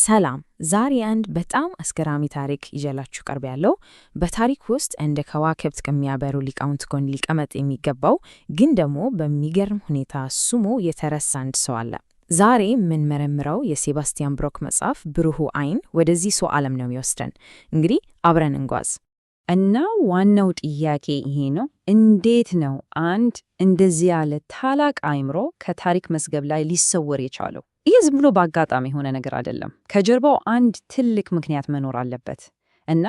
ሰላም ዛሬ አንድ በጣም አስገራሚ ታሪክ ይዤላችሁ ቀርቤያለሁ። በታሪክ ውስጥ እንደ ከዋክብት ከሚያበሩ ሊቃውንት ጎን ሊቀመጥ የሚገባው ግን ደግሞ በሚገርም ሁኔታ ስሙ የተረሳ አንድ ሰው አለ። ዛሬ የምንመረምረው የሴባስቲያን ብሮክ መጽሐፍ ብሩሁ አይን ወደዚህ ሰው ዓለም ነው የሚወስደን። እንግዲህ አብረን እንጓዝ። እና ዋናው ጥያቄ ይሄ ነው፣ እንዴት ነው አንድ እንደዚህ ያለ ታላቅ አእምሮ ከታሪክ መዝገብ ላይ ሊሰወር የቻለው? ይህ ዝም ብሎ በአጋጣሚ የሆነ ነገር አይደለም። ከጀርባው አንድ ትልቅ ምክንያት መኖር አለበት። እና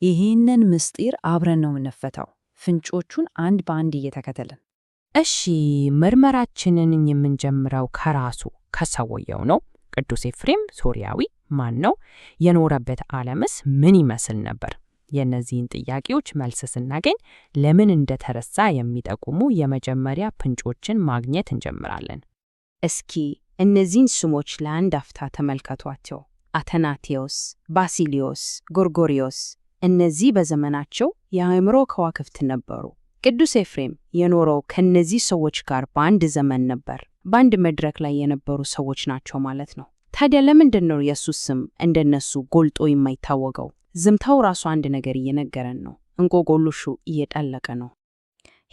ይህንን ምስጢር አብረን ነው የምንፈታው፣ ፍንጮቹን አንድ በአንድ እየተከተልን። እሺ፣ ምርመራችንን የምንጀምረው ከራሱ ከሰውየው ነው። ቅዱስ ኤፍሬም ሶርያዊ ማን ነው? የኖረበት ዓለምስ ምን ይመስል ነበር? የእነዚህን ጥያቄዎች መልስ ስናገኝ ለምን እንደተረሳ የሚጠቁሙ የመጀመሪያ ፍንጮችን ማግኘት እንጀምራለን። እስኪ እነዚህን ስሞች ለአንድ አፍታ ተመልከቷቸው። አተናቴዎስ፣ ባሲሊዮስ፣ ጎርጎሪዮስ። እነዚህ በዘመናቸው የአእምሮ ከዋክብት ነበሩ። ቅዱስ ኤፍሬም የኖረው ከእነዚህ ሰዎች ጋር በአንድ ዘመን ነበር። በአንድ መድረክ ላይ የነበሩ ሰዎች ናቸው ማለት ነው። ታዲያ ለምንድን ነው የኢየሱስ ስም እንደነሱ ጎልጦ የማይታወቀው? ዝምታው ራሱ አንድ ነገር እየነገረን ነው። እንቆቅልሹ እየጠለቀ ነው።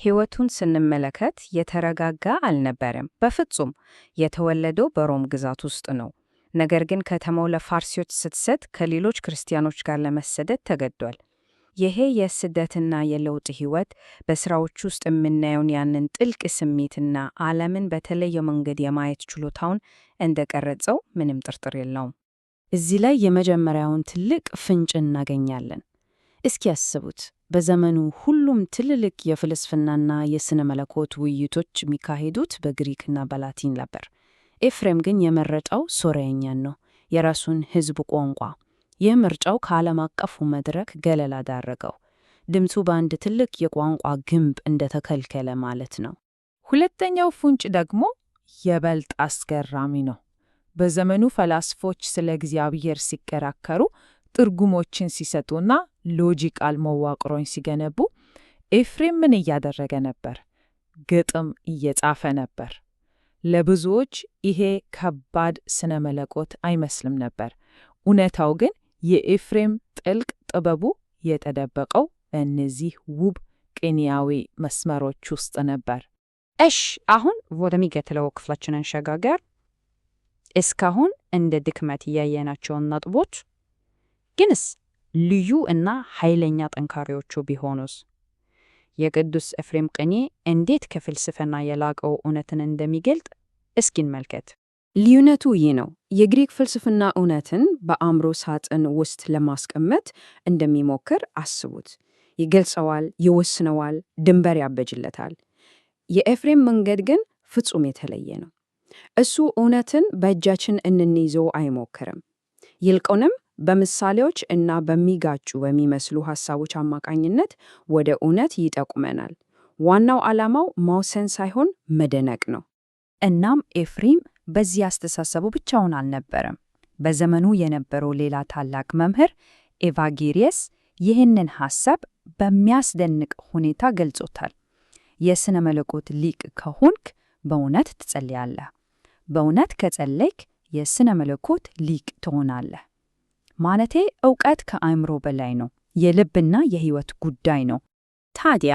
ሕይወቱን ስንመለከት የተረጋጋ አልነበረም በፍጹም። የተወለደው በሮም ግዛት ውስጥ ነው። ነገር ግን ከተማው ለፋርሲዎች ስትሰጥ ከሌሎች ክርስቲያኖች ጋር ለመሰደድ ተገዷል። ይሄ የስደትና የለውጥ ሕይወት በሥራዎች ውስጥ የምናየውን ያንን ጥልቅ ስሜትና ዓለምን በተለየ መንገድ የማየት ችሎታውን እንደቀረጸው ምንም ጥርጥር የለውም። እዚህ ላይ የመጀመሪያውን ትልቅ ፍንጭ እናገኛለን። እስኪ ያስቡት፣ በዘመኑ ሁሉም ትልልቅ የፍልስፍናና የሥነ መለኮት ውይይቶች የሚካሄዱት በግሪክና በላቲን ነበር። ኤፍሬም ግን የመረጠው ሶርያኛን ነው፣ የራሱን ሕዝብ ቋንቋ። ይህ ምርጫው ከዓለም አቀፉ መድረክ ገለል አደረገው። ድምፁ በአንድ ትልቅ የቋንቋ ግንብ እንደተከልከለ ማለት ነው። ሁለተኛው ፍንጭ ደግሞ የበልጥ አስገራሚ ነው። በዘመኑ ፈላስፎች ስለ እግዚአብሔር ሲከራከሩ፣ ትርጉሞችን ሲሰጡና ሎጂካል መዋቅሮችን ሲገነቡ ኤፍሬም ምን እያደረገ ነበር? ግጥም እየጻፈ ነበር። ለብዙዎች ይሄ ከባድ ስነ መለኮት አይመስልም ነበር። እውነታው ግን የኤፍሬም ጥልቅ ጥበቡ የተደበቀው በእነዚህ ውብ ቅኔያዊ መስመሮች ውስጥ ነበር። እሽ፣ አሁን ወደሚቀጥለው ክፍላችን እንሸጋገር። እስካሁን እንደ ድክመት ያየናቸውን ነጥቦች ግንስ ልዩ እና ኃይለኛ ጠንካሪዎቹ ቢሆኑስ? የቅዱስ ኤፍሬም ቅኔ እንዴት ከፍልስፍና የላቀው እውነትን እንደሚገልጥ እስኪ እንመልከት። ልዩነቱ ይህ ነው። የግሪክ ፍልስፍና እውነትን በአእምሮ ሳጥን ውስጥ ለማስቀመጥ እንደሚሞክር አስቡት። ይገልጸዋል፣ ይወስነዋል፣ ድንበር ያበጅለታል። የኤፍሬም መንገድ ግን ፍጹም የተለየ ነው። እሱ እውነትን በእጃችን እንይዘው አይሞክርም። ይልቁንም በምሳሌዎች እና በሚጋጩ በሚመስሉ ሐሳቦች አማካኝነት ወደ እውነት ይጠቁመናል። ዋናው ዓላማው መወሰን ሳይሆን መደነቅ ነው። እናም ኤፍሬም በዚህ አስተሳሰቡ ብቻውን አልነበረም። በዘመኑ የነበረው ሌላ ታላቅ መምህር ኤቫጌሪየስ ይህንን ሐሳብ በሚያስደንቅ ሁኔታ ገልጾታል። የሥነ መለኮት ሊቅ ከሆንክ በእውነት ትጸልያለህ። በእውነት ከጸለይክ የሥነ መለኮት ሊቅ ትሆናለህ። ማለቴ ዕውቀት ከአእምሮ በላይ ነው፣ የልብና የሕይወት ጉዳይ ነው። ታዲያ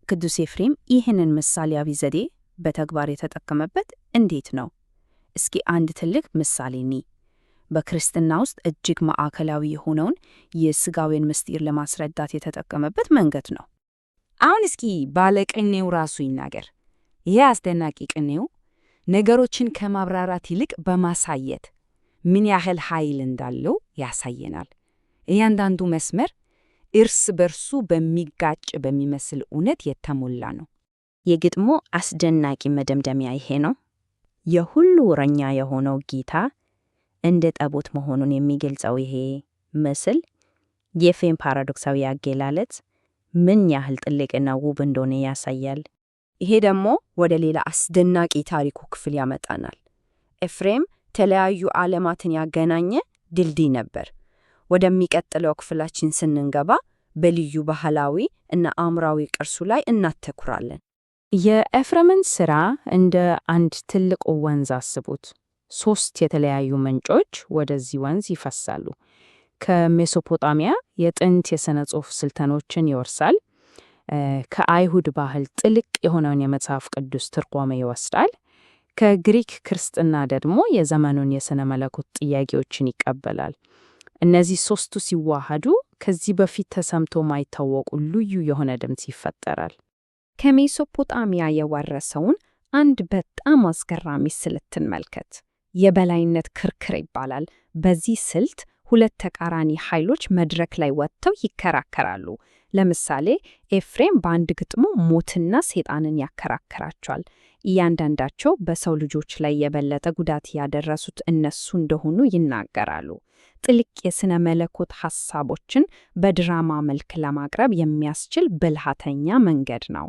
ቅዱስ ኤፍሬም ይህንን ምሳሌያዊ ዘዴ በተግባር የተጠቀመበት እንዴት ነው? እስኪ አንድ ትልቅ ምሳሌ እንይ። በክርስትና ውስጥ እጅግ ማዕከላዊ የሆነውን የሥጋዌን ምስጢር ለማስረዳት የተጠቀመበት መንገድ ነው። አሁን እስኪ ባለቅኔው ራሱ ይናገር። ይህ አስደናቂ ቅኔው ነገሮችን ከማብራራት ይልቅ በማሳየት ምን ያህል ኃይል እንዳለው ያሳየናል። እያንዳንዱ መስመር እርስ በርሱ በሚጋጭ በሚመስል እውነት የተሞላ ነው። የግጥሙ አስደናቂ መደምደሚያ ይሄ ነው። የሁሉ እረኛ የሆነው ጌታ እንደ ጠቦት መሆኑን የሚገልጸው ይሄ ምስል የኤፍሬም ፓራዶክሳዊ አገላለጽ ምን ያህል ጥልቅና ውብ እንደሆነ ያሳያል። ይሄ ደግሞ ወደ ሌላ አስደናቂ ታሪኩ ክፍል ያመጣናል። ኤፍሬም የተለያዩ ዓለማትን ያገናኘ ድልድይ ነበር። ወደሚቀጥለው ክፍላችን ስንገባ በልዩ ባህላዊ እና አእምሯዊ ቅርሱ ላይ እናተኩራለን። የኤፍሬምን ሥራ እንደ አንድ ትልቅ ወንዝ አስቡት። 3 የተለያዩ ምንጮች ወደዚህ ወንዝ ይፈሳሉ። ከሜሶፖጣሚያ የጥንት የሥነ ጽሑፍ ስልጠኖችን ይወርሳል። ከአይሁድ ባህል ጥልቅ የሆነውን የመጽሐፍ ቅዱስ ትርጓሜ ይወስዳል። ከግሪክ ክርስትና ደግሞ የዘመኑን የሥነ መለኮት ጥያቄዎችን ይቀበላል። እነዚህ 3ቱ ሲዋሃዱ ከዚህ በፊት ተሰምቶ ማይታወቁ ልዩ የሆነ ድምፅ ይፈጠራል። ከሜሶፖጣሚያ የወረሰውን አንድ በጣም አስገራሚ ስልት እንመልከት። የበላይነት ክርክር ይባላል። በዚህ ስልት 2 ተቃራኒ ኃይሎች መድረክ ላይ ወጥተው ይከራከራሉ። ለምሳሌ ኤፍሬም በአንድ ግጥሙ ሞትና ሰይጣንን ያከራከራቸዋል። እያንዳንዳቸው በሰው ልጆች ላይ የበለጠ ጉዳት ያደረሱት እነሱ እንደሆኑ ይናገራሉ። ጥልቅ የሥነ መለኮት ሐሳቦችን በድራማ መልክ ለማቅረብ የሚያስችል ብልሃተኛ መንገድ ነው።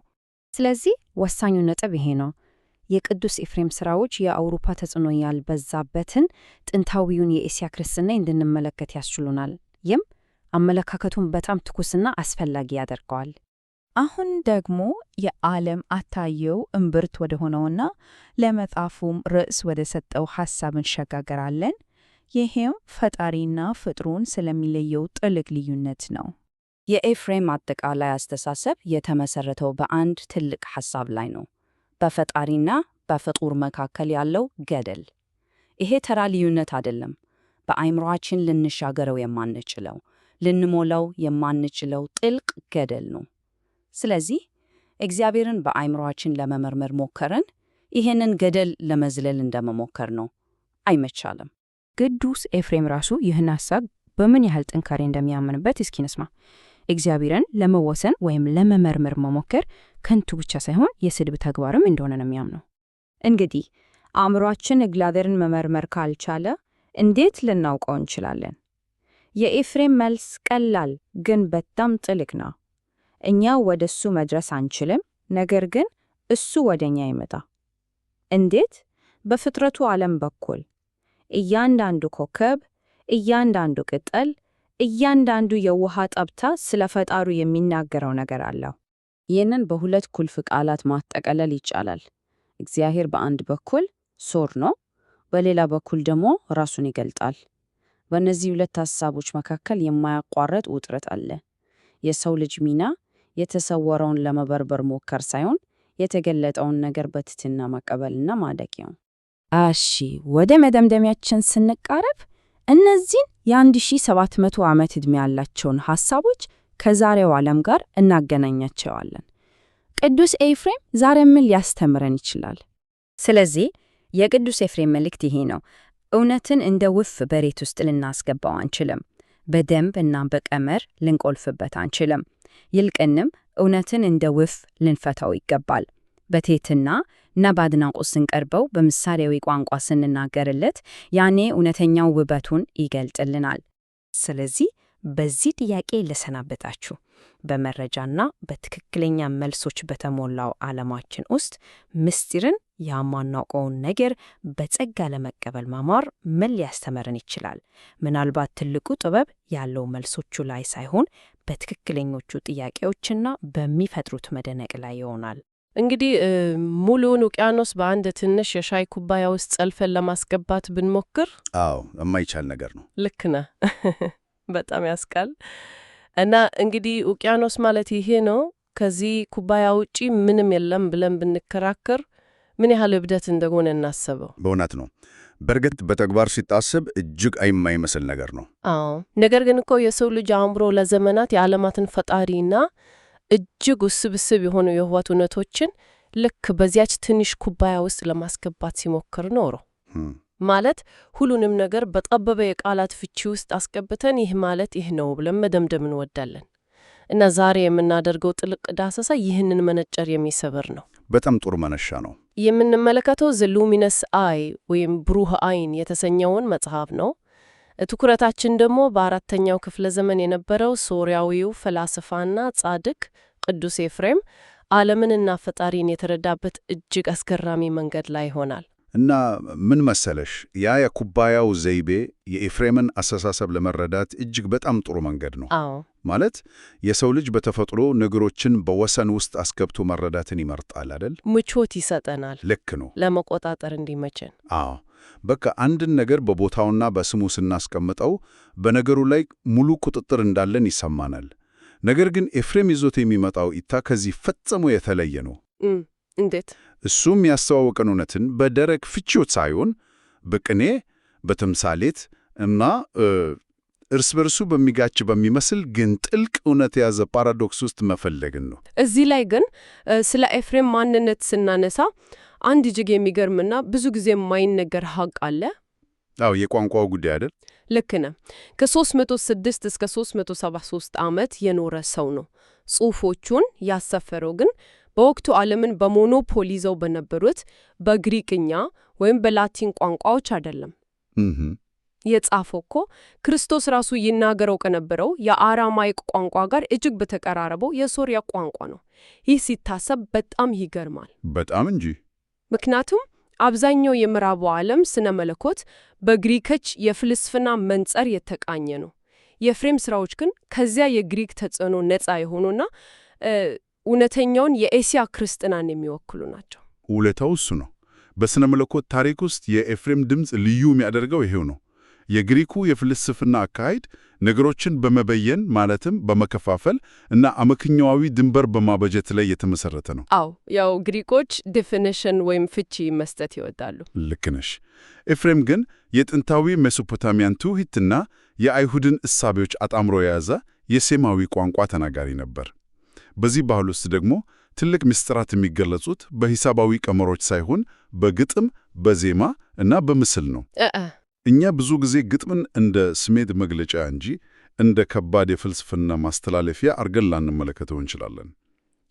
ስለዚህ ወሳኙ ነጥብ ይሄ ነው። የቅዱስ ኤፍሬም ሥራዎች የአውሮፓ ተጽዕኖ ያልበዛበትን ጥንታዊውን የእስያ ክርስትና እንድንመለከት ያስችሉናል። ይህም አመለካከቱን በጣም ትኩስና አስፈላጊ ያደርገዋል። አሁን ደግሞ የዓለም አታየው እምብርት ወደ ሆነውና ለመጽሐፉም ርዕስ ወደ ሰጠው ሐሳብ እንሸጋገራለን። ይህም ፈጣሪና ፍጥሩን ስለሚለየው ጥልቅ ልዩነት ነው። የኤፍሬም አጠቃላይ አስተሳሰብ የተመሰረተው በአንድ ትልቅ ሐሳብ ላይ ነው፣ በፈጣሪና በፍጡር መካከል ያለው ገደል። ይሄ ተራ ልዩነት አይደለም፣ በአእምሮአችን ልንሻገረው የማንችለው ልንሞላው የማንችለው ጥልቅ ገደል ነው። ስለዚህ እግዚአብሔርን በአእምሮአችን ለመመርመር ሞከረን፣ ይህንን ገደል ለመዝለል እንደመሞከር ነው። አይመቻለም። ቅዱስ ኤፍሬም ራሱ ይህን ሐሳብ በምን ያህል ጥንካሬ እንደሚያምንበት እስኪ እንስማ። እግዚአብሔርን ለመወሰን ወይም ለመመርመር መሞከር ከንቱ ብቻ ሳይሆን የስድብ ተግባርም እንደሆነ ነው የሚያምነው። እንግዲህ አእምሮአችን እግዚአብሔርን መመርመር ካልቻለ እንዴት ልናውቀው እንችላለን? የኤፍሬም መልስ ቀላል ግን በጣም ጥልቅ ነው። እኛ ወደ እሱ መድረስ አንችልም፣ ነገር ግን እሱ ወደ እኛ ይመጣ። እንዴት? በፍጥረቱ ዓለም በኩል እያንዳንዱ ኮከብ፣ እያንዳንዱ ቅጠል፣ እያንዳንዱ የውሃ ጠብታ ስለ ፈጣሩ የሚናገረው ነገር አለው። ይህንን በሁለት ቁልፍ ቃላት ማጠቃለል ይቻላል። እግዚአብሔር በአንድ በኩል ሶር ነው፣ በሌላ በኩል ደግሞ ራሱን ይገልጣል። በእነዚህ 2 ሐሳቦች መካከል የማያቋርጥ ውጥረት አለ። የሰው ልጅ ሚና የተሰወረውን ለመበርበር ሞከር ሳይሆን የተገለጠውን ነገር በትህትና መቀበልና ማደግ ነው። እሺ፣ ወደ መደምደሚያችን ስንቃረብ እነዚህን የ1700 ዓመት ዕድሜ ያላቸውን ሐሳቦች ከዛሬው ዓለም ጋር እናገናኛቸዋለን። ቅዱስ ኤፍሬም ዛሬ ምን ሊያስተምረን ይችላል? ስለዚህ የቅዱስ ኤፍሬም መልእክት ይሄ ነው። እውነትን እንደ ውፍ በሬት ውስጥ ልናስገባው አንችልም። በደንብ እና በቀመር ልንቆልፍበት አንችልም። ይልቅንም እውነትን እንደ ውፍ ልንፈታው ይገባል። በትህትና እና በአድናቆት ስንቀርበው፣ በምሳሌያዊ ቋንቋ ስንናገርለት፣ ያኔ እውነተኛው ውበቱን ይገልጥልናል። ስለዚህ በዚህ ጥያቄ ልሰናበታችሁ። በመረጃና በትክክለኛ መልሶች በተሞላው ዓለማችን ውስጥ ምስጢርን የማናውቀውን ነገር በጸጋ ለመቀበል መማር ምን ሊያስተምረን ይችላል? ምናልባት ትልቁ ጥበብ ያለው መልሶቹ ላይ ሳይሆን በትክክለኞቹ ጥያቄዎችና በሚፈጥሩት መደነቅ ላይ ይሆናል። እንግዲህ ሙሉውን ውቅያኖስ በአንድ ትንሽ የሻይ ኩባያ ውስጥ ጸልፈን ለማስገባት ብንሞክር፣ የማይቻል ነገር ነው። ልክ ነህ። በጣም ያስቃል። እና እንግዲህ ውቅያኖስ ማለት ይሄ ነው። ከዚህ ኩባያ ውጪ ምንም የለም ብለን ብንከራከር ምን ያህል እብደት እንደሆነ እናስበው። በእውነት ነው። በእርግጥ በተግባር ሲታሰብ እጅግ የማይመስል ነገር ነው። አዎ፣ ነገር ግን እኮ የሰው ልጅ አእምሮ ለዘመናት የዓለማትን ፈጣሪና እጅግ ውስብስብ የሆኑ የህይወት እውነቶችን ልክ በዚያች ትንሽ ኩባያ ውስጥ ለማስገባት ሲሞክር ኖሮ ማለት ሁሉንም ነገር በጠበበ የቃላት ፍቺ ውስጥ አስገብተን ይህ ማለት ይህ ነው ብለን መደምደም እንወዳለን። እና ዛሬ የምናደርገው ጥልቅ ዳሰሳ ይህንን መነጨር የሚሰብር ነው። በጣም ጥሩ መነሻ ነው። የምንመለከተው ዘ ሉሚነስ አይ ወይም ብሩህ አይን የተሰኘውን መጽሐፍ ነው። ትኩረታችን ደግሞ በ4ኛው ክፍለ ዘመን የነበረው ሶርያዊው ፈላስፋና ጻድቅ ቅዱስ ኤፍሬም ዓለምንና ፈጣሪን የተረዳበት እጅግ አስገራሚ መንገድ ላይ ይሆናል። እና ምን መሰለሽ፣ ያ የኩባያው ዘይቤ የኤፍሬምን አስተሳሰብ ለመረዳት እጅግ በጣም ጥሩ መንገድ ነው። አዎ፣ ማለት የሰው ልጅ በተፈጥሮ ነገሮችን በወሰን ውስጥ አስገብቶ መረዳትን ይመርጣል አይደል? ምቾት ይሰጠናል። ልክ ነው። ለመቆጣጠር እንዲመቸን። አዎ። በቃ አንድን ነገር በቦታውና በስሙ ስናስቀምጠው በነገሩ ላይ ሙሉ ቁጥጥር እንዳለን ይሰማናል። ነገር ግን ኤፍሬም ይዞት የሚመጣው እይታ ከዚህ ፈጽሞ የተለየ ነው። እንዴት? እሱም ያስተዋወቀን እውነትን በደረቅ ፍቺዎች ሳይሆን በቅኔ፣ በተምሳሌት እና እርስ በርሱ በሚጋጭ በሚመስል ግን ጥልቅ እውነት የያዘ ፓራዶክስ ውስጥ መፈለግን ነው። እዚህ ላይ ግን ስለ ኤፍሬም ማንነት ስናነሳ አንድ እጅግ የሚገርምና ብዙ ጊዜ የማይነገር ሀቅ አለ። አዎ፣ የቋንቋው ጉዳይ አይደል? ልክ ነህ። ከ306 እስከ 373 ዓመት የኖረ ሰው ነው። ጽሑፎቹን ያሰፈረው ግን በወቅቱ ዓለምን በሞኖፖል ይዘው በነበሩት በግሪክኛ ወይም በላቲን ቋንቋዎች አይደለም። የጻፈው እኮ ክርስቶስ ራሱ ይናገረው ከነበረው የአራማይክ ቋንቋ ጋር እጅግ በተቀራረበው የሶርያ ቋንቋ ነው። ይህ ሲታሰብ በጣም ይገርማል። በጣም እንጂ። ምክንያቱም አብዛኛው የምዕራቡ ዓለም ስነ መለኮት በግሪኮች የፍልስፍና መንጸር የተቃኘ ነው። የኤፍሬም ስራዎች ግን ከዚያ የግሪክ ተጽዕኖ ነፃ የሆኑና እውነተኛውን የኤስያ ክርስትናን የሚወክሉ ናቸው። ውለታው እሱ ነው። በስነ መለኮት ታሪክ ውስጥ የኤፍሬም ድምፅ ልዩ የሚያደርገው ይሄው ነው። የግሪኩ የፍልስፍና አካሄድ ነገሮችን በመበየን ማለትም በመከፋፈል እና አመክንዮአዊ ድንበር በማበጀት ላይ የተመሰረተ ነው። አዎ፣ ያው ግሪኮች ዴፊኒሽን ወይም ፍቺ መስጠት ይወዳሉ። ልክ ነሽ። ኤፍሬም ግን የጥንታዊ ሜሶፖታሚያን ትውፊትና የአይሁድን እሳቤዎች አጣምሮ የያዘ የሴማዊ ቋንቋ ተናጋሪ ነበር። በዚህ ባህል ውስጥ ደግሞ ትልቅ ምስጢራት የሚገለጹት በሂሳባዊ ቀመሮች ሳይሆን በግጥም፣ በዜማ እና በምስል ነው። እኛ ብዙ ጊዜ ግጥምን እንደ ስሜት መግለጫ እንጂ እንደ ከባድ የፍልስፍና ማስተላለፊያ አርገን ላንመለከተው እንችላለን።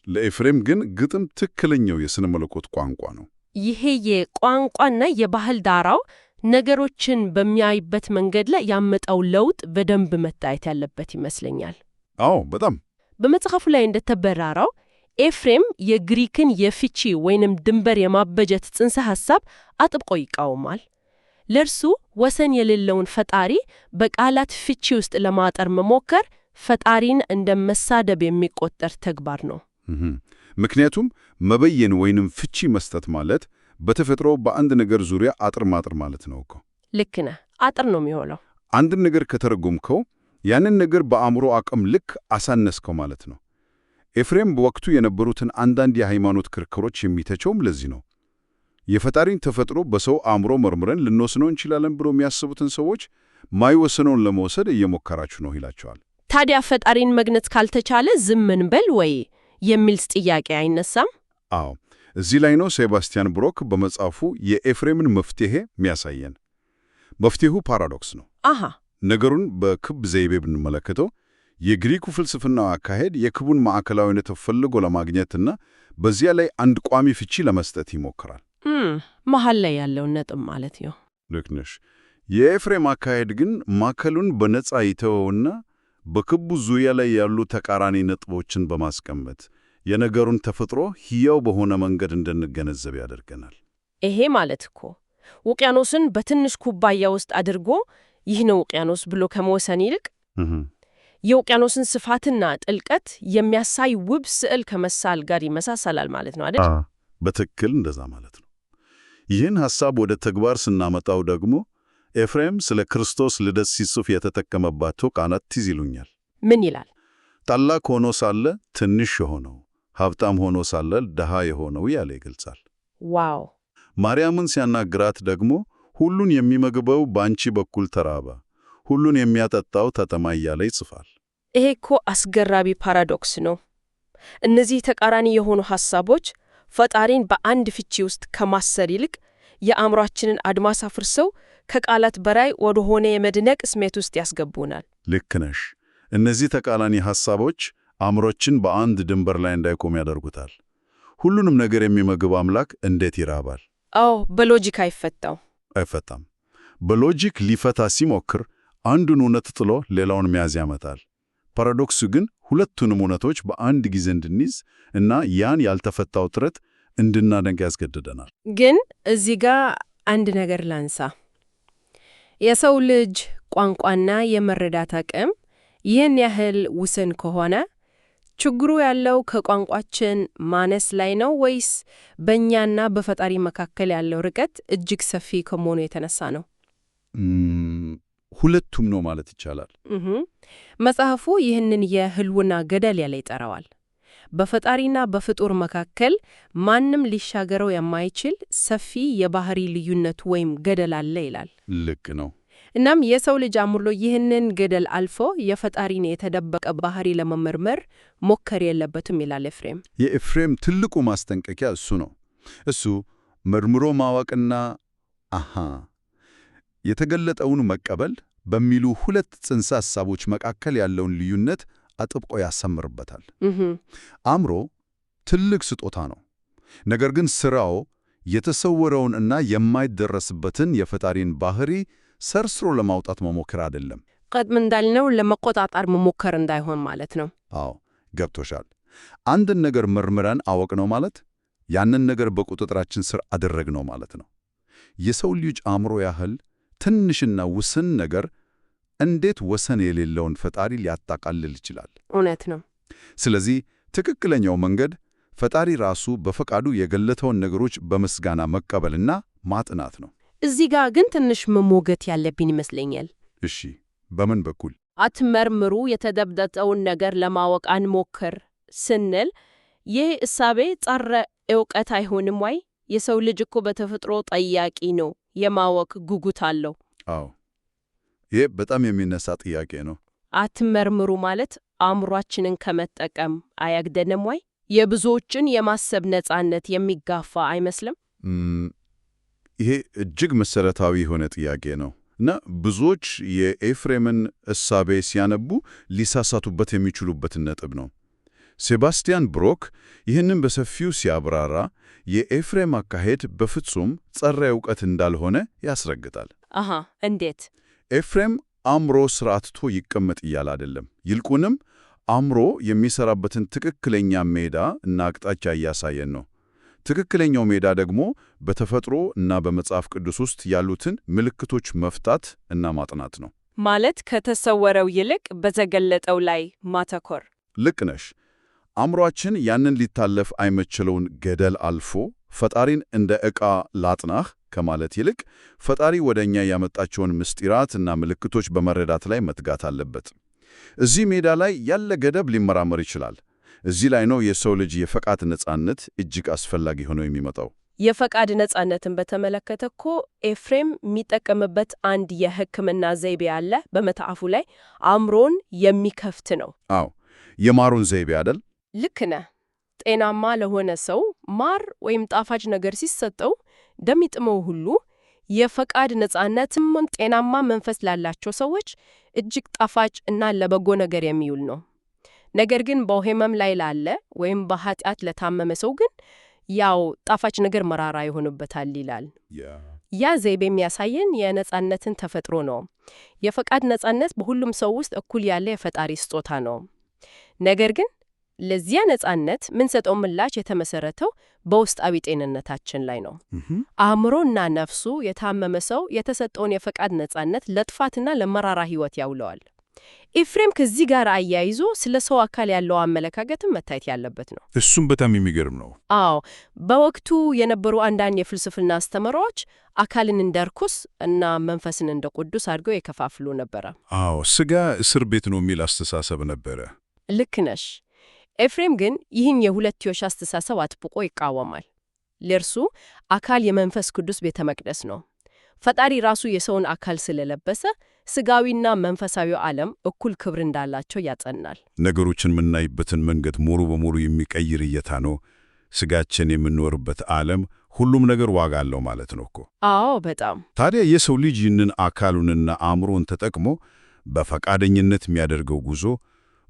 ለኤፍሬም ግን ግጥም ትክክለኛው የሥነ መለኮት ቋንቋ ነው። ይሄ የቋንቋና የባህል ዳራው ነገሮችን በሚያይበት መንገድ ላይ ያመጣው ለውጥ በደንብ መታየት ያለበት ይመስለኛል። አዎ፣ በጣም። በመጽሐፉ ላይ እንደተበራራው ኤፍሬም የግሪክን የፍቺ ወይንም ድንበር የማበጀት ጽንሰ ሐሳብ አጥብቆ ይቃወማል። ለእርሱ ወሰን የሌለውን ፈጣሪ በቃላት ፍቺ ውስጥ ለማጠር መሞከር ፈጣሪን እንደ መሳደብ የሚቆጠር ተግባር ነው። ምክንያቱም መበየን ወይንም ፍቺ መስጠት ማለት በተፈጥሮ በአንድ ነገር ዙሪያ አጥር ማጥር ማለት ነው እኮ። ልክ ነህ። አጥር ነው የሚሆነው። አንድን ነገር ከተረጎምከው ያንን ነገር በአእምሮ አቅም ልክ አሳነስከው ማለት ነው። ኤፍሬም በወቅቱ የነበሩትን አንዳንድ የሃይማኖት ክርክሮች የሚተቸውም ለዚህ ነው። የፈጣሪን ተፈጥሮ በሰው አእምሮ መርምረን ልንወስነው እንችላለን ብሎ የሚያስቡትን ሰዎች ማይወስነውን ለመውሰድ እየሞከራችሁ ነው ይላቸዋል። ታዲያ ፈጣሪን መግነጽ ካልተቻለ ዝም እንበል ወይ የሚል ጥያቄ አይነሳም? አዎ፣ እዚህ ላይ ነው ሴባስቲያን ብሮክ በመጽሐፉ የኤፍሬምን መፍትሄ የሚያሳየን። መፍትሄው ፓራዶክስ ነው። አሃ፣ ነገሩን በክብ ዘይቤ ብንመለከተው የግሪኩ ፍልስፍና አካሄድ የክቡን ማዕከላዊነት ፈልጎ ለማግኘትና በዚያ ላይ አንድ ቋሚ ፍቺ ለመስጠት ይሞክራል። መሃል ላይ ያለውን ነጥብ ማለት ነው። ልክ ነሽ። የኤፍሬም አካሄድ ግን ማዕከሉን በነፃ ይተወውና በክቡ ዙሪያ ላይ ያሉ ተቃራኒ ነጥቦችን በማስቀመጥ የነገሩን ተፈጥሮ ሕያው በሆነ መንገድ እንድንገነዘብ ያደርገናል። ይሄ ማለት እኮ ውቅያኖስን በትንሽ ኩባያ ውስጥ አድርጎ ይህ ነው ውቅያኖስ ብሎ ከመወሰን ይልቅ የውቅያኖስን ስፋትና ጥልቀት የሚያሳይ ውብ ስዕል ከመሳል ጋር ይመሳሰላል ማለት ነው አይደል? በትክክል እንደዛ ማለት ነው። ይህን ሐሳብ ወደ ተግባር ስናመጣው ደግሞ ኤፍሬም ስለ ክርስቶስ ልደት ሲጽፍ የተጠቀመባቸው ቃላት ትዝ ይሉኛል። ምን ይላል? ታላቅ ሆኖ ሳለ ትንሽ የሆነው፣ ሀብታም ሆኖ ሳለ ድሃ የሆነው ያለ ይገልጻል። ዋው! ማርያምን ሲያናግራት ደግሞ ሁሉን የሚመግበው በአንቺ በኩል ተራበ፣ ሁሉን የሚያጠጣው ተጠማ እያለ ይጽፋል። ይሄ እኮ አስገራሚ ፓራዶክስ ነው። እነዚህ ተቃራኒ የሆኑ ሐሳቦች ፈጣሪን በአንድ ፍቺ ውስጥ ከማሰር ይልቅ የአእምሯችንን አድማስ አፍርሰው ከቃላት በላይ ወደሆነ የመድነቅ ስሜት ውስጥ ያስገቡናል። ልክ ነሽ። እነዚህ ተቃራኒ ሐሳቦች አእምሮችን በአንድ ድንበር ላይ እንዳይቆም ያደርጉታል። ሁሉንም ነገር የሚመግብ አምላክ እንዴት ይራባል? አዎ፣ በሎጂክ አይፈታም። በሎጂክ ሊፈታ ሲሞክር አንዱን እውነት ጥሎ ሌላውን መያዝ ያመጣል። ፓራዶክሱ ግን ሁለቱንም እውነቶች በአንድ ጊዜ እንድንይዝ እና ያን ያልተፈታው ጥረት እንድናደንቅ ያስገድደናል። ግን እዚህ ጋር አንድ ነገር ላንሳ። የሰው ልጅ ቋንቋና የመረዳት አቅም ይህን ያህል ውስን ከሆነ ችግሩ ያለው ከቋንቋችን ማነስ ላይ ነው ወይስ በእኛና በፈጣሪ መካከል ያለው ርቀት እጅግ ሰፊ ከመሆኑ የተነሳ ነው? ሁለቱም ነው ማለት ይቻላል። መጽሐፉ ይህንን የህልውና ገደል ያለ ይጠራዋል። በፈጣሪና በፍጡር መካከል ማንም ሊሻገረው የማይችል ሰፊ የባህሪ ልዩነት ወይም ገደል አለ ይላል። ልክ ነው። እናም የሰው ልጅ አእምሮ ይህንን ገደል አልፎ የፈጣሪን የተደበቀ ባህሪ ለመመርመር ሞከር የለበትም ይላል ኤፍሬም። የኤፍሬም ትልቁ ማስጠንቀቂያ እሱ ነው። እሱ መርምሮ ማወቅና የተገለጠውን መቀበል በሚሉ ሁለት ጽንሰ ሐሳቦች መካከል ያለውን ልዩነት አጥብቆ ያሰምርበታል። አእምሮ ትልቅ ስጦታ ነው። ነገር ግን ሥራው የተሰወረውን እና የማይደረስበትን የፈጣሪን ባህሪ ሰርስሮ ለማውጣት መሞከር አይደለም። ቀድም እንዳልነው ለመቆጣጠር መሞከር እንዳይሆን ማለት ነው። አዎ፣ ገብቶሻል። አንድን ነገር መርምረን አወቅነው ማለት ያንን ነገር በቁጥጥራችን ስር አደረግነው ማለት ነው። የሰው ልጅ አእምሮ ያህል ትንሽና ውስን ነገር እንዴት ወሰን የሌለውን ፈጣሪ ሊያጠቃልል ይችላል? እውነት ነው። ስለዚህ ትክክለኛው መንገድ ፈጣሪ ራሱ በፈቃዱ የገለጠውን ነገሮች በምስጋና መቀበልና ማጥናት ነው። እዚህ ጋር ግን ትንሽ መሞገት ያለብን ይመስለኛል። እሺ፣ በምን በኩል? አትመርምሩ፣ የተደበቀውን ነገር ለማወቅ አንሞክር ስንል ይህ እሳቤ ጸረ ዕውቀት አይሆንም ወይ? የሰው ልጅ እኮ በተፈጥሮ ጠያቂ ነው፣ የማወቅ ጉጉት አለው። አዎ፣ ይህ በጣም የሚነሳ ጥያቄ ነው። አትመርምሩ ማለት አእምሯችንን ከመጠቀም አያግደንም ወይ? የብዙዎችን የማሰብ ነጻነት የሚጋፋ አይመስልም? ይሄ እጅግ መሰረታዊ የሆነ ጥያቄ ነው እና ብዙዎች የኤፍሬምን እሳቤ ሲያነቡ ሊሳሳቱበት የሚችሉበትን ነጥብ ነው። ሴባስቲያን ብሮክ ይህንን በሰፊው ሲያብራራ የኤፍሬም አካሄድ በፍጹም ጸረ ዕውቀት እንዳልሆነ ያስረግጣል። እንዴት? ኤፍሬም አእምሮ ስርዓትቶ ይቀመጥ እያለ አይደለም። ይልቁንም አእምሮ የሚሰራበትን ትክክለኛ ሜዳ እና አቅጣጫ እያሳየን ነው። ትክክለኛው ሜዳ ደግሞ በተፈጥሮ እና በመጽሐፍ ቅዱስ ውስጥ ያሉትን ምልክቶች መፍታት እና ማጥናት ነው። ማለት ከተሰወረው ይልቅ በተገለጠው ላይ ማተኮር። ልክ ነሽ። አእምሮአችን ያንን ሊታለፍ አይመችለውን ገደል አልፎ ፈጣሪን እንደ ዕቃ ላጥናህ ከማለት ይልቅ ፈጣሪ ወደ እኛ ያመጣቸውን ምስጢራት እና ምልክቶች በመረዳት ላይ መትጋት አለበት። እዚህ ሜዳ ላይ ያለ ገደብ ሊመራመር ይችላል። እዚህ ላይ ነው የሰው ልጅ የፈቃድ ነጻነት እጅግ አስፈላጊ ሆኖ የሚመጣው። የፈቃድ ነጻነትን በተመለከተ እኮ ኤፍሬም የሚጠቀምበት አንድ የሕክምና ዘይቤ አለ። በመጽሐፉ ላይ አእምሮን የሚከፍት ነው። አዎ፣ የማሩን ዘይቤ አይደል? ልክ ነህ። ጤናማ ለሆነ ሰው ማር ወይም ጣፋጭ ነገር ሲሰጠው እንደሚጥመው ሁሉ የፈቃድ ነጻነትም ጤናማ መንፈስ ላላቸው ሰዎች እጅግ ጣፋጭ እና ለበጎ ነገር የሚውል ነው። ነገር ግን በሕመም ላይ ላለ ወይም በኃጢአት ለታመመ ሰው ግን ያው ጣፋጭ ነገር መራራ ይሆንበታል ይላል። ያ ዘይቤ የሚያሳየን የነጻነትን ተፈጥሮ ነው። የፈቃድ ነጻነት በሁሉም ሰው ውስጥ እኩል ያለ የፈጣሪ ስጦታ ነው። ነገር ግን ለዚያ ነጻነት ምንሰጠው ምላሽ የተመሰረተው በውስጣዊ ጤንነታችን ላይ ነው። አእምሮና ነፍሱ የታመመ ሰው የተሰጠውን የፈቃድ ነጻነት ለጥፋትና ለመራራ ሕይወት ያውለዋል። ኤፍሬም ከዚህ ጋር አያይዞ ስለ ሰው አካል ያለው አመለካከትም መታየት ያለበት ነው። እሱም በጣም የሚገርም ነው። አዎ፣ በወቅቱ የነበሩ አንዳንድ የፍልስፍና አስተምሮዎች አካልን እንደ ርኩስ እና መንፈስን እንደ ቅዱስ አድርገው የከፋፍሉ ነበረ። አዎ፣ ሥጋ እስር ቤት ነው የሚል አስተሳሰብ ነበረ። ልክ ነሽ። ኤፍሬም ግን ይህን የሁለትዮሽ አስተሳሰብ አጥብቆ ይቃወማል። ለእርሱ አካል የመንፈስ ቅዱስ ቤተ መቅደስ ነው። ፈጣሪ ራሱ የሰውን አካል ስለለበሰ ሥጋዊና መንፈሳዊ ዓለም እኩል ክብር እንዳላቸው ያጸናል። ነገሮችን የምናይበትን መንገድ ሙሉ በሙሉ የሚቀይር እይታ ነው። ሥጋችን የምንኖርበት ዓለም ሁሉም ነገር ዋጋ አለው ማለት ነው እኮ። አዎ፣ በጣም። ታዲያ የሰው ልጅ ይህንን አካሉንና አእምሮን ተጠቅሞ በፈቃደኝነት የሚያደርገው ጉዞ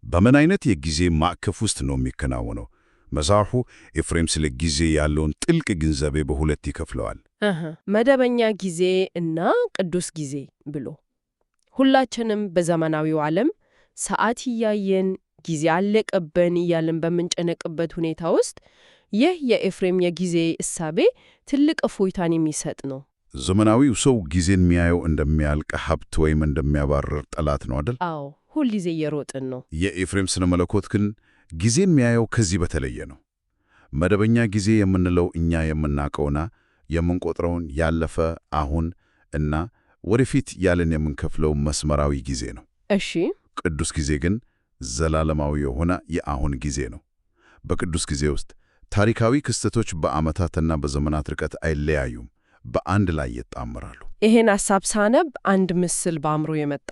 በምን አይነት የጊዜ ማዕቀፍ ውስጥ ነው የሚከናወነው? መጽሐፉ ኤፍሬም ስለ ጊዜ ያለውን ጥልቅ ግንዛቤ በሁለት ይከፍለዋል። መደበኛ ጊዜ እና ቅዱስ ጊዜ ብሎ። ሁላችንም በዘመናዊው ዓለም ሰዓት እያየን ጊዜ አለቀብን እያልን በምንጨነቅበት ሁኔታ ውስጥ ይህ የኤፍሬም የጊዜ እሳቤ ትልቅ እፎይታን የሚሰጥ ነው። ዘመናዊው ሰው ጊዜን የሚያየው እንደሚያልቅ ሀብት ወይም እንደሚያባርር ጠላት ነው አይደል? አዎ፣ ሁልጊዜ እየሮጥን ነው። የኤፍሬም ስነ መለኮት ግን ጊዜን የሚያየው ከዚህ በተለየ ነው። መደበኛ ጊዜ የምንለው እኛ የምናውቀውና የምንቆጥረውን ያለፈ፣ አሁን እና ወደፊት ያለን የምንከፍለው መስመራዊ ጊዜ ነው። እሺ። ቅዱስ ጊዜ ግን ዘላለማዊ የሆነ የአሁን ጊዜ ነው። በቅዱስ ጊዜ ውስጥ ታሪካዊ ክስተቶች በዓመታትና በዘመናት ርቀት አይለያዩም፣ በአንድ ላይ ይጣመራሉ። ይሄን ሐሳብ ሳነብ አንድ ምስል በአእምሮ የመጣ።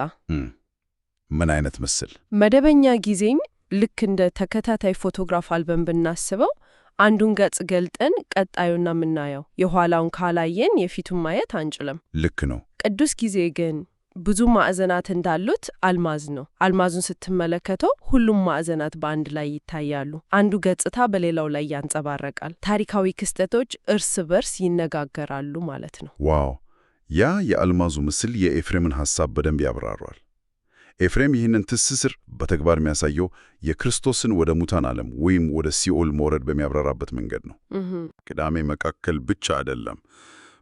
ምን አይነት ምስል? መደበኛ ጊዜን ልክ እንደ ተከታታይ ፎቶግራፍ አልበም ብናስበው አንዱን ገጽ ገልጠን ቀጣዩና የምናየው የኋላውን ካላየን የፊቱን ማየት አንችልም። ልክ ነው። ቅዱስ ጊዜ ግን ብዙ ማዕዘናት እንዳሉት አልማዝ ነው። አልማዙን ስትመለከተው ሁሉም ማዕዘናት በአንድ ላይ ይታያሉ። አንዱ ገጽታ በሌላው ላይ ያንጸባረቃል። ታሪካዊ ክስተቶች እርስ በርስ ይነጋገራሉ ማለት ነው። ዋው! ያ የአልማዙ ምስል የኤፍሬምን ሐሳብ በደንብ ያብራራል። ኤፍሬም ይህንን ትስስር በተግባር የሚያሳየው የክርስቶስን ወደ ሙታን ዓለም ወይም ወደ ሲኦል መውረድ በሚያብራራበት መንገድ ነው። ቅዳሜ መካከል ብቻ አይደለም።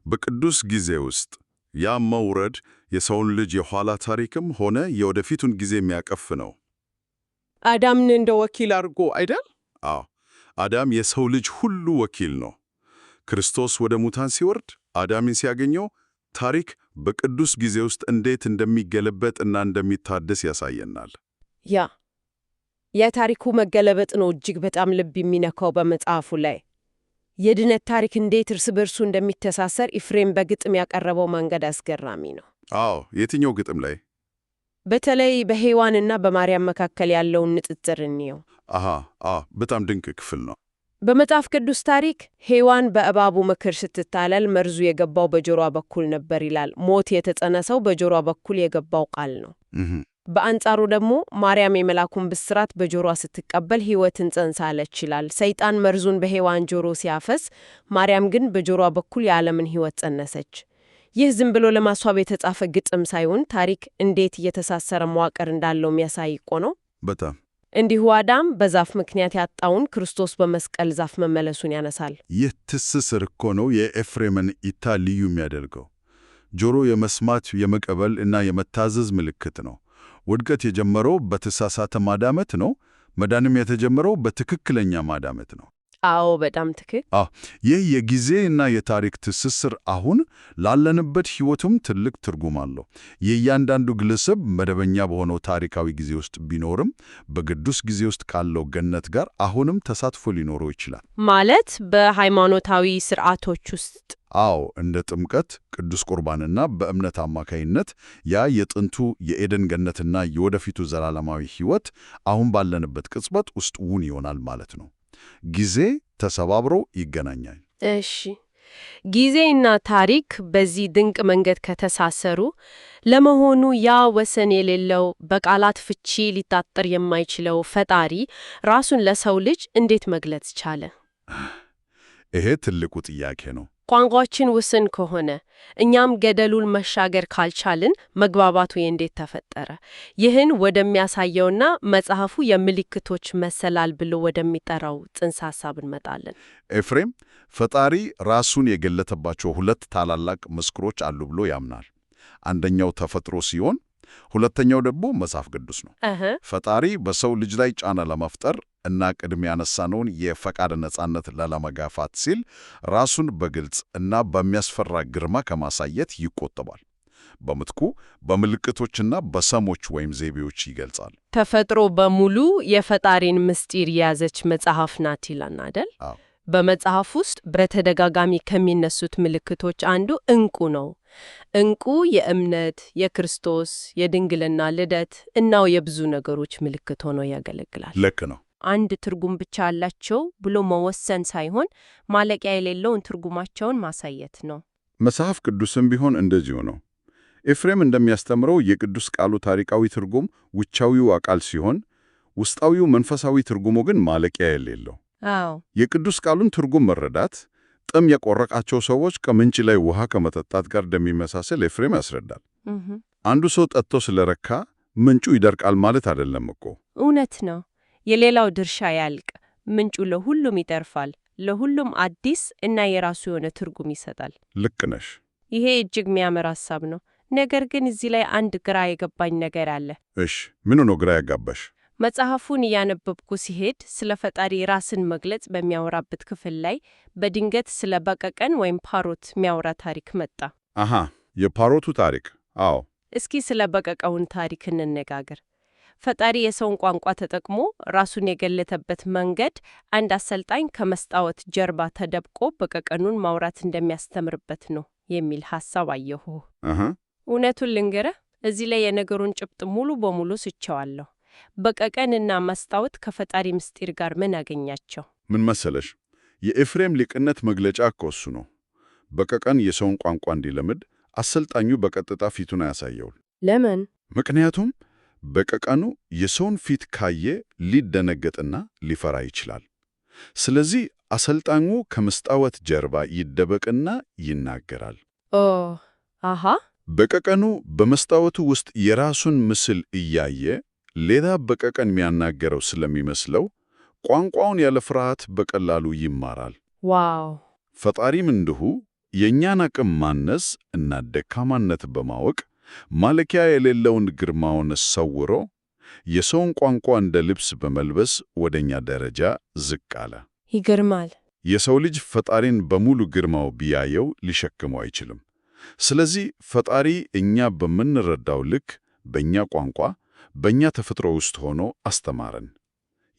በቅዱስ ጊዜ ውስጥ ያ መውረድ የሰውን ልጅ የኋላ ታሪክም ሆነ የወደፊቱን ጊዜ የሚያቀፍ ነው። አዳምን እንደ ወኪል አድርጎ አይደል? አዎ፣ አዳም የሰው ልጅ ሁሉ ወኪል ነው። ክርስቶስ ወደ ሙታን ሲወርድ አዳምን ሲያገኘው ታሪክ በቅዱስ ጊዜ ውስጥ እንዴት እንደሚገለበጥ እና እንደሚታደስ ያሳየናል። የታሪኩ መገለበጥ ነው እጅግ በጣም ልብ የሚነካው በመጽሐፉ ላይ። የድነት ታሪክ እንዴት እርስ በርሱ እንደሚተሳሰር ኤፍሬም በግጥም ያቀረበው መንገድ አስገራሚ ነው። አዎ፣ የትኛው ግጥም ላይ? በተለይ በሔዋንና በማርያም መካከል ያለውን ንጽጽር እንየው። በጣም ድንቅ ክፍል ነው። በመጽሐፍ ቅዱስ ታሪክ ሔዋን በእባቡ ምክር ስትታለል መርዙ የገባው በጆሮዋ በኩል ነበር ይላል። ሞት የተጸነሰው በጆሮዋ በኩል የገባው ቃል ነው። በአንጻሩ ደግሞ ማርያም የመላኩን ብስራት በጆሮዋ ስትቀበል ሕይወትን ጸንሳለች ይላል። ሰይጣን መርዙን በሔዋን ጆሮ ሲያፈስ፣ ማርያም ግን በጆሮዋ በኩል የዓለምን ሕይወት ጸነሰች። ይህ ዝም ብሎ ለማስዋብ የተጻፈ ግጥም ሳይሆን ታሪክ እንዴት እየተሳሰረ መዋቅር እንዳለው የሚያሳይ እኮ ነው። በጣም እንዲሁ አዳም በዛፍ ምክንያት ያጣውን ክርስቶስ በመስቀል ዛፍ መመለሱን ያነሳል። ይህ ትስስር እኮ ነው የኤፍሬምን እይታ ልዩ የሚያደርገው። ጆሮ የመስማት የመቀበል እና የመታዘዝ ምልክት ነው። ውድቀት የጀመረው በተሳሳተ ማዳመጥ ነው። መዳንም የተጀመረው በትክክለኛ ማዳመጥ ነው። አዎ፣ በጣም ትክክል። ይህ የጊዜ እና የታሪክ ትስስር አሁን ላለንበት ሕይወቱም ትልቅ ትርጉም አለው። የእያንዳንዱ ግለሰብ መደበኛ በሆነው ታሪካዊ ጊዜ ውስጥ ቢኖርም በቅዱስ ጊዜ ውስጥ ካለው ገነት ጋር አሁንም ተሳትፎ ሊኖረው ይችላል። ማለት በሃይማኖታዊ ስርዓቶች ውስጥ እንደ ጥምቀት፣ ቅዱስ ቁርባንና በእምነት አማካይነት ያ የጥንቱ የኤደን ገነትና የወደፊቱ ዘላለማዊ ሕይወት አሁን ባለንበት ቅጽበት ውስጥ እውን ይሆናል ማለት ነው። ጊዜ ተሰባብሮ ይገናኛል። እሺ፣ ጊዜና ታሪክ በዚህ ድንቅ መንገድ ከተሳሰሩ ለመሆኑ ያ ወሰን የሌለው በቃላት ፍቺ ሊታጠር የማይችለው ፈጣሪ ራሱን ለሰው ልጅ እንዴት መግለጽ ቻለ? ይሄ ትልቁ ጥያቄ ነው። ቋንቋችን ውስን ከሆነ እኛም ገደሉን መሻገር ካልቻልን መግባባቱ እንዴት ተፈጠረ? ይህን ወደሚያሳየውና መጽሐፉ የምልክቶች መሰላል ብሎ ወደሚጠራው ጽንሰ ሐሳብ እንመጣለን። ኤፍሬም ፈጣሪ ራሱን የገለጠባቸው ሁለት ታላላቅ ምስክሮች አሉ ብሎ ያምናል። አንደኛው ተፈጥሮ ሲሆን ሁለተኛው ደግሞ መጽሐፍ ቅዱስ ነው። ፈጣሪ በሰው ልጅ ላይ ጫና ለመፍጠር እና ቅድም ያነሳነውን የፈቃድ ነጻነት ላለመጋፋት ሲል ራሱን በግልጽ እና በሚያስፈራ ግርማ ከማሳየት ይቆጠባል። በምትኩ በምልክቶችና በሰሞች ወይም ዘይቤዎች ይገልጻል። ተፈጥሮ በሙሉ የፈጣሪን ምስጢር የያዘች መጽሐፍ ናት ይላል አይደል? በመጽሐፍ ውስጥ በተደጋጋሚ ከሚነሱት ምልክቶች አንዱ ዕንቁ ነው። ዕንቁ የእምነት፣ የክርስቶስ፣ የድንግልና ልደት እናው የብዙ ነገሮች ምልክት ሆኖ ያገለግላል። ልክ ነው። አንድ ትርጉም ብቻ አላቸው ብሎ መወሰን ሳይሆን ማለቂያ የሌለውን ትርጉማቸውን ማሳየት ነው። መጽሐፍ ቅዱስም ቢሆን እንደዚሁ ነው። ኤፍሬም እንደሚያስተምረው የቅዱስ ቃሉ ታሪካዊ ትርጉም ውጫዊው አካል ሲሆን፣ ውስጣዊው መንፈሳዊ ትርጉሙ ግን ማለቂያ የሌለው። የቅዱስ ቃሉን ትርጉም መረዳት ጥም የቆረቃቸው ሰዎች ከምንጭ ላይ ውሃ ከመጠጣት ጋር እንደሚመሳሰል ኤፍሬም ያስረዳል። አንዱ ሰው ጠጥቶ ስለረካ ምንጩ ይደርቃል ማለት አይደለም እኮ። እውነት ነው። የሌላው ድርሻ ያልቅ፣ ምንጩ ለሁሉም ይተርፋል፣ ለሁሉም አዲስ እና የራሱ የሆነ ትርጉም ይሰጣል። ልክ ነሽ። ይሄ እጅግ የሚያምር ሐሳብ ነው። ነገር ግን እዚህ ላይ አንድ ግራ የገባኝ ነገር አለ። እሺ፣ ምኑ ነው ግራ ያጋባሽ? መጽሐፉን እያነበብኩ ሲሄድ ስለ ፈጣሪ ራስን መግለጽ በሚያወራበት ክፍል ላይ በድንገት ስለ በቀቀን ወይም ፓሮት የሚያወራ ታሪክ መጣ። አሃ፣ የፓሮቱ ታሪክ። አዎ፣ እስኪ ስለ በቀቀውን ታሪክ እንነጋገር። ፈጣሪ የሰውን ቋንቋ ተጠቅሞ ራሱን የገለጠበት መንገድ አንድ አሰልጣኝ ከመስታወት ጀርባ ተደብቆ በቀቀኑን ማውራት እንደሚያስተምርበት ነው የሚል ሐሳብ አየሁ። እውነቱን ልንገርህ፣ እዚህ ላይ የነገሩን ጭብጥ ሙሉ በሙሉ ስቼዋለሁ። በቀቀንና መስታወት ከፈጣሪ ምስጢር ጋር ምን አገኛቸው? ምን መሰለሽ፣ የኤፍሬም ሊቅነት መግለጫ እኮ እሱ ነው። በቀቀን የሰውን ቋንቋ እንዲለምድ አሰልጣኙ በቀጥታ ፊቱን አያሳየው። ለምን? ምክንያቱም በቀቀኑ የሰውን ፊት ካየ ሊደነገጥና ሊፈራ ይችላል። ስለዚህ አሰልጣኙ ከመስታወት ጀርባ ይደበቅና ይናገራል። አሃ። በቀቀኑ በመስታወቱ ውስጥ የራሱን ምስል እያየ ሌላ በቀቀን የሚያናገረው ስለሚመስለው ቋንቋውን ያለ ፍርሃት በቀላሉ ይማራል። ዋው! ፈጣሪም እንዲሁ የእኛን አቅም ማነስ እና ደካማነት በማወቅ ማለኪያ የሌለውን ግርማውን ሰውሮ የሰውን ቋንቋ እንደ ልብስ በመልበስ ወደኛ ደረጃ ዝቅ አለ። ይገርማል። የሰው ልጅ ፈጣሪን በሙሉ ግርማው ቢያየው ሊሸክመው አይችልም። ስለዚህ ፈጣሪ እኛ በምንረዳው ልክ በእኛ ቋንቋ፣ በእኛ ተፈጥሮ ውስጥ ሆኖ አስተማረን።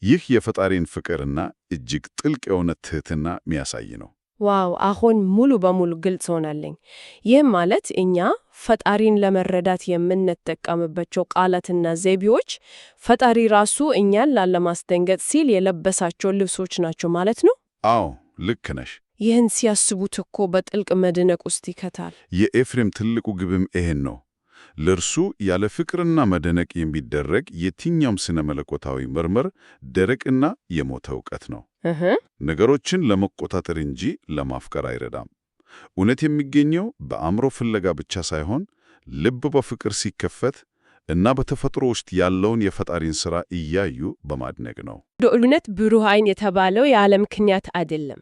ይህ የፈጣሪን ፍቅርና እጅግ ጥልቅ የሆነ ትህትና የሚያሳይ ነው። ዋው! አሁን ሙሉ በሙሉ ግልጽ ሆናለኝ። ይህም ማለት እኛ ፈጣሪን ለመረዳት የምንጠቀምባቸው ቃላትና ዘይቤዎች ፈጣሪ ራሱ እኛን ላለማስደንገጥ ሲል የለበሳቸው ልብሶች ናቸው ማለት ነው? አዎ፣ ልክ ነሽ። ይህን ሲያስቡት እኮ በጥልቅ መደነቅ ውስጥ ይከታል። የኤፍሬም ትልቁ ግብም ይሄን ነው። ለእርሱ ያለ ፍቅርና መደነቅ የሚደረግ የትኛውም ስነ መለኮታዊ ምርምር ደረቅና የሞተ እውቀት ነው። ነገሮችን ለመቆጣጠር እንጂ ለማፍቀር አይረዳም። እውነት የሚገኘው በአእምሮ ፍለጋ ብቻ ሳይሆን ልብ በፍቅር ሲከፈት እና በተፈጥሮ ውስጥ ያለውን የፈጣሪን ሥራ እያዩ በማድነቅ ነው። እውነት ብሩህ ዓይን የተባለው የዓለም ምክንያት አይደለም።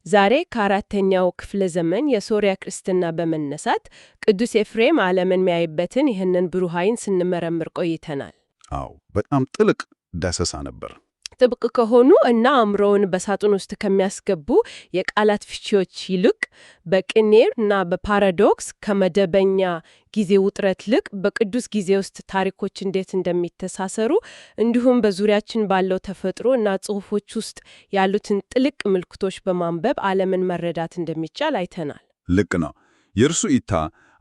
ዛሬ ከ4ኛው ክፍለ ዘመን የሶርያ ክርስትና በመነሳት ቅዱስ ኤፍሬም ዓለምን የሚያይበትን ይህንን ብሩህ ዓይን ስንመረምር ቆይተናል። አዎ፣ በጣም ጥልቅ ዳሰሳ ነበር። ጥብቅ ከሆኑ እና አእምሮውን በሳጥን ውስጥ ከሚያስገቡ የቃላት ፍቺዎች ይልቅ በቅኔር እና በፓራዶክስ ከመደበኛ ጊዜ ውጥረት ይልቅ በቅዱስ ጊዜ ውስጥ ታሪኮች እንዴት እንደሚተሳሰሩ እንዲሁም በዙሪያችን ባለው ተፈጥሮ እና ጽሑፎች ውስጥ ያሉትን ጥልቅ ምልክቶች በማንበብ ዓለምን መረዳት እንደሚቻል አይተናል። ልክ ነው። የእርሱ እይታ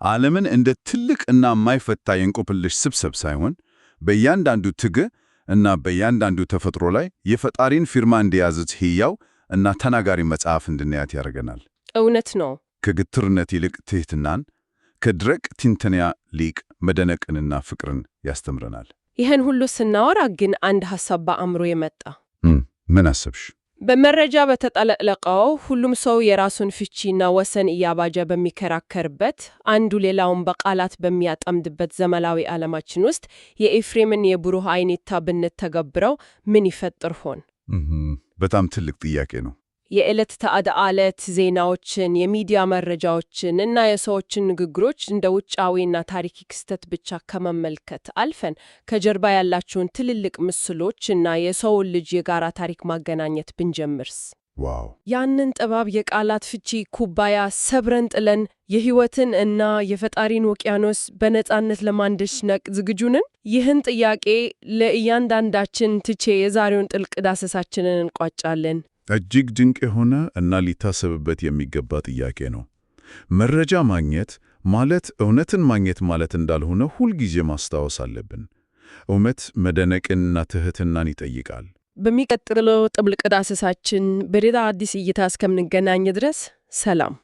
ዓለምን እንደ ትልቅ እና የማይፈታ የእንቆቅልሽ ስብስብ ሳይሆን በእያንዳንዱ ትግል እና በእያንዳንዱ ተፈጥሮ ላይ የፈጣሪን ፊርማ እንደያዘች ሕያው እና ተናጋሪ መጽሐፍ እንድናያት ያደርገናል። እውነት ነው። ከግትርነት ይልቅ ትሕትናን፣ ከድረቅ ትንተና ሊቅ መደነቅንና ፍቅርን ያስተምረናል። ይህን ሁሉ ስናወራ ግን አንድ ሐሳብ በአእምሮ የመጣ። ምን አሰብሽ? በመረጃ በተጠለቀው ሁሉም ሰው የራሱን ፍቺና ወሰን እያባጀ በሚከራከርበት አንዱ ሌላውን በቃላት በሚያጠምድበት ዘመናዊ ዓለማችን ውስጥ የኤፍሬምን የብሩህ ዓይን እይታ ብንተገብረው ምን ይፈጥር ሆን? በጣም ትልቅ ጥያቄ ነው። የዕለት ተዕለት ዜናዎችን፣ የሚዲያ መረጃዎችን እና የሰዎችን ንግግሮች እንደ ውጫዊና ታሪክ ክስተት ብቻ ከመመልከት አልፈን ከጀርባ ያላቸውን ትልልቅ ምስሎች እና የሰውን ልጅ የጋራ ታሪክ ማገናኘት ብንጀምርስ? ዋው! ያንን ጥበብ የቃላት ፍቺ ኩባያ ሰብረን ጥለን የሕይወትን እና የፈጣሪን ውቅያኖስ በነጻነት ለማንደሽነቅ ዝግጁ ነን? ይህን ጥያቄ ለእያንዳንዳችን ትቼ የዛሬውን ጥልቅ ዳሰሳችንን እንቋጫለን። እጅግ ድንቅ የሆነ እና ሊታሰብበት የሚገባ ጥያቄ ነው። መረጃ ማግኘት ማለት እውነትን ማግኘት ማለት እንዳልሆነ ሁልጊዜ ማስታወስ አለብን። እውነት መደነቅንና ትሕትናን ይጠይቃል። በሚቀጥለው ጥልቅ ዳሰሳችን በሌላ አዲስ እይታ እስከምንገናኝ ድረስ ሰላም።